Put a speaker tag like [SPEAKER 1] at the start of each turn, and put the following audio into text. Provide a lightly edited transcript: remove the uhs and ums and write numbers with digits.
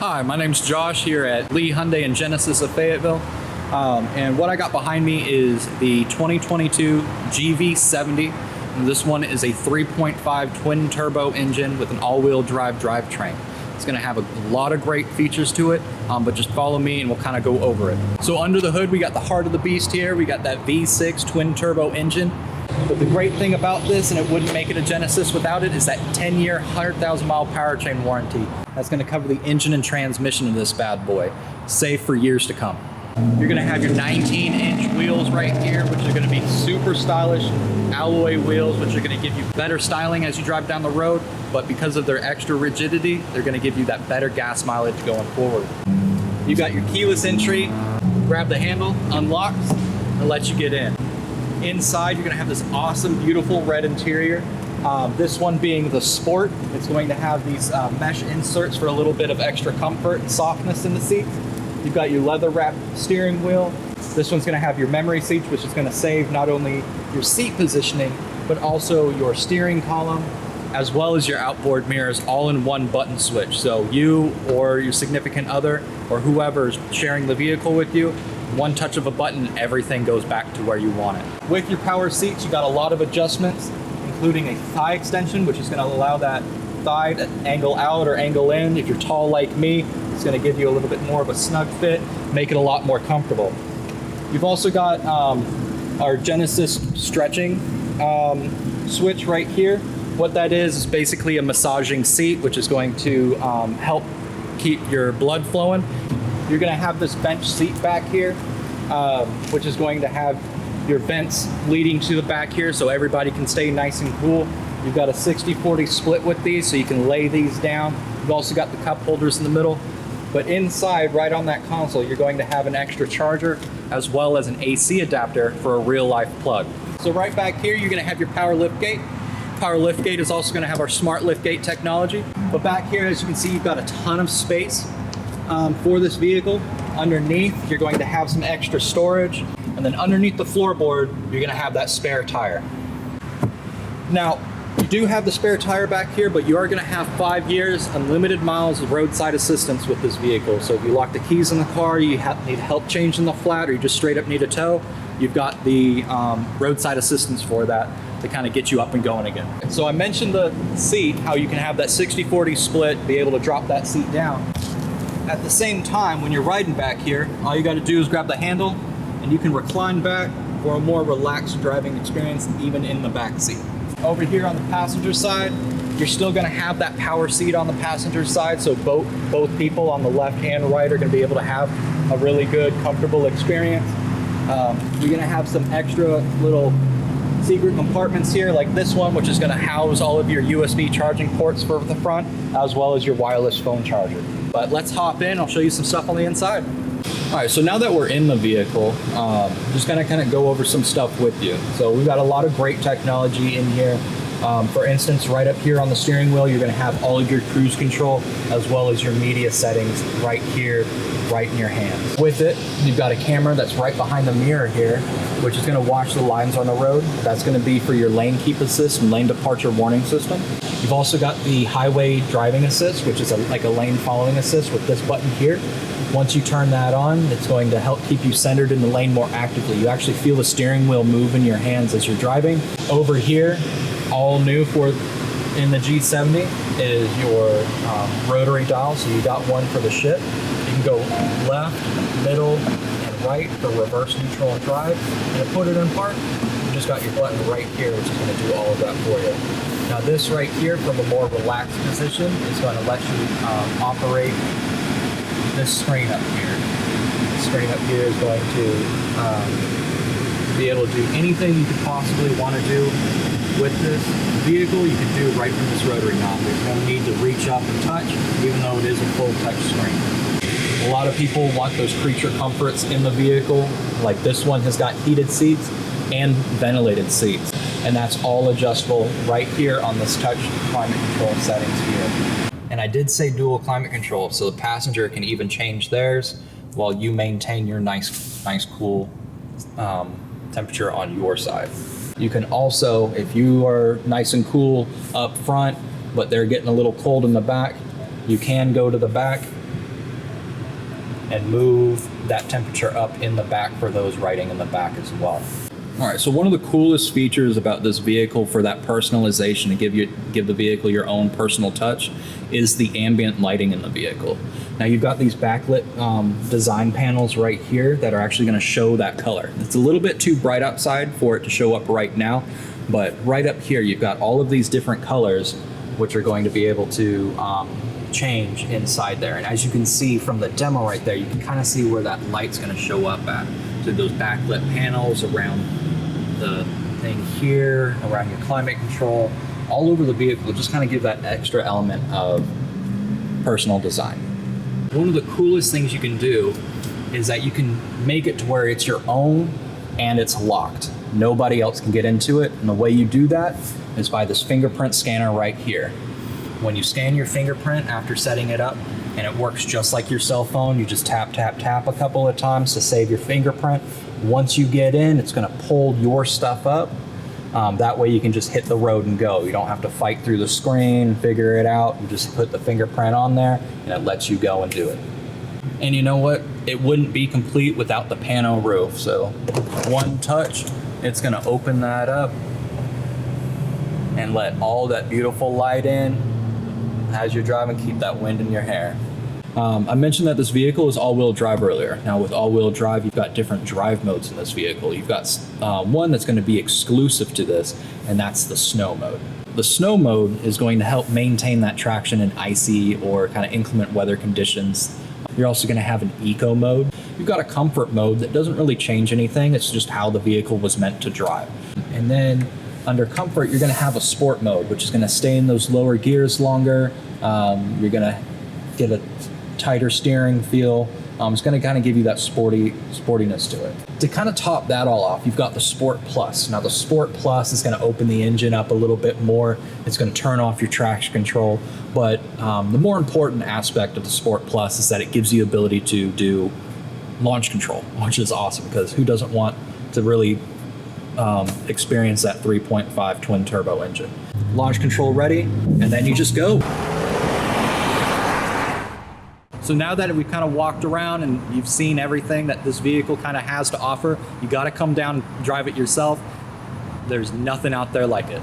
[SPEAKER 1] Hi, my name's Josh here at Lee Hyundai and Genesis of Fayetteville. And what I got behind me is the 2022 GV70. And this one is a 3.5 twin turbo engine with an all-wheel drive drivetrain. It's gonna have a lot of great features to it, but just follow me and we'll kind of go over it. So under the hood, we got the heart of the beast here. We got that V6 twin turbo engine. But the great thing about this, and it wouldn't make it a Genesis without it, is that 10-year, 100,000 mile powertrain warranty. That's gonna cover the engine and transmission of this bad boy, safe for years to come. You're gonna have your 19-inch wheels right here, which are gonna be super stylish alloy wheels, which are gonna give you better styling as you drive down the road, but because of their extra rigidity, they're gonna give you that better gas mileage going forward. You got your keyless entry, grab the handle, unlocks, and lets you get in. Inside, you're gonna have this awesome, beautiful red interior. This one being the Sport, it's going to have these mesh inserts for a little bit of extra comfort and softness in the seats. You've got your leather wrapped steering wheel. This one's gonna have your memory seats, which is gonna save not only your seat positioning, but also your steering column, as well as your outboard mirrors, all in one button switch. So you or your significant other or whoever's sharing the vehicle with you, one touch of a button, everything goes back to where you want it. With your power seats, you got a lot of adjustments, including a thigh extension, which is gonna allow that thigh to angle out or angle in. If you're tall like me, it's gonna give you a little bit more of a snug fit, make it a lot more comfortable. You've also got our Genesis stretching switch right here. What that is basically a massaging seat, which is going to help keep your blood flowing. You're gonna have this bench seat back here, which is going to have your vents leading to the back here so everybody can stay nice and cool. You've got a 60-40 split with these, so you can lay these down. You've also got the cup holders in the middle. But inside, right on that console, you're going to have an extra charger as well as an AC adapter for a real-life plug. So right back here, you're gonna have your power lift gate. Power lift gate is also gonna have our smart lift gate technology. But back here, as you can see, you've got a ton of space for this vehicle. Underneath, you're going to have some extra storage. And then underneath the floorboard, you're gonna have that spare tire. Now, you do have the spare tire back here, but you are gonna have 5 years, unlimited miles of roadside assistance with this vehicle. So if you lock the keys in the car, you need help changing the flat, or you just straight up need a tow, you've got the roadside assistance for that to kind of get you up and going again. So I mentioned the seat, how you can have that 60-40 split, be able to drop that seat down. At the same time, when you're riding back here, all you gotta do is grab the handle and you can recline back for a more relaxed driving experience, even in the back seat. Over here on the passenger side, you're still gonna have that power seat on the passenger side, so both people on the left and right are gonna be able to have a really good, comfortable experience. You're gonna have some extra little secret compartments here, like this one, which is gonna house all of your USB charging ports for the front, as well as your wireless phone charger. But let's hop in, I'll show you some stuff on the inside. All right, so now that we're in the vehicle, just gonna kind of go over some stuff with you. So we've got a lot of great technology in here. For instance, right up here on the steering wheel, you're gonna have all of your cruise control, as well as your media settings right here, right in your hands. With it, you've got a camera that's right behind the mirror here, which is gonna watch the lines on the road. That's gonna be for your lane keep assist and lane departure warning system. You've also got the highway driving assist, which is like a lane following assist with this button here. Once you turn that on, it's going to help keep you centered in the lane more actively. You actually feel the steering wheel move in your hands as you're driving. Over here, all new in the G70 is your rotary dial. So you got one for the shift. You can go left, middle, and right for reverse, neutral, and drive. And to put it in park, you just got your button right here, which is going to do all of that for you. Now this right here, from a more relaxed position, is going to let you operate this screen up here. The screen up here is going to be able to do anything you could possibly want to do with this vehicle. You can do right from this rotary knob. There's no need to reach up and touch, even though it is a full touch screen. A lot of people want those creature comforts in the vehicle. Like this one has got heated seats and ventilated seats. And that's all adjustable right here on this touch climate control settings here. And I did say dual climate control, so the passenger can even change theirs while you maintain your nice cool temperature on your side. You can also, if you are nice and cool up front, but they're getting a little cold in the back, you can go to the back and move that temperature up in the back for those riding in the back as well. All right, so one of the coolest features about this vehicle for that personalization to give the vehicle your own personal touch is the ambient lighting in the vehicle. Now you've got these backlit design panels right here that are actually going to show that color. It's a little bit too bright outside for it to show up right now, but right up here you've got all of these different colors which are going to be able to change inside there. And as you can see from the demo right there, you can kind of see where that light's going to show up at. So those backlit panels around the thing here, around your climate control, all over the vehicle, just kind of give that extra element of personal design. One of the coolest things you can do is that you can make it to where it's your own and it's locked. Nobody else can get into it. And the way you do that is by this fingerprint scanner right here. When you scan your fingerprint after setting it up, and it works just like your cell phone, you just tap, tap, tap a couple of times to save your fingerprint. Once you get in, it's gonna pull your stuff up. That way you can just hit the road and go. You don't have to fight through the screen, figure it out. You just put the fingerprint on there and it lets you go and do it. And you know what? It wouldn't be complete without the pano roof. So one touch, it's gonna open that up and let all that beautiful light in as you're driving. Keep that wind in your hair. I mentioned that this vehicle is all-wheel drive earlier. Now with all-wheel drive, you've got different drive modes in this vehicle. You've got one that's going to be exclusive to this, and that's the snow mode. The snow mode is going to help maintain that traction in icy or kind of inclement weather conditions. You're also going to have an eco mode. You've got a comfort mode that doesn't really change anything. It's just how the vehicle was meant to drive. And then under comfort, you're going to have a sport mode, which is going to stay in those lower gears longer. You're going to get a tighter steering feel. It's going to kind of give you that sportiness to it. To kind of top that all off, you've got the Sport Plus. Now the Sport Plus is going to open the engine up a little bit more. It's going to turn off your traction control. But the more important aspect of the Sport Plus is that it gives you the ability to do launch control, which is awesome because who doesn't want to really experience that 3.5 twin turbo engine. Launch control ready, and then you just go. So now that we've kind of walked around and you've seen everything that this vehicle kind of has to offer, you got to come down and drive it yourself. There's nothing out there like it.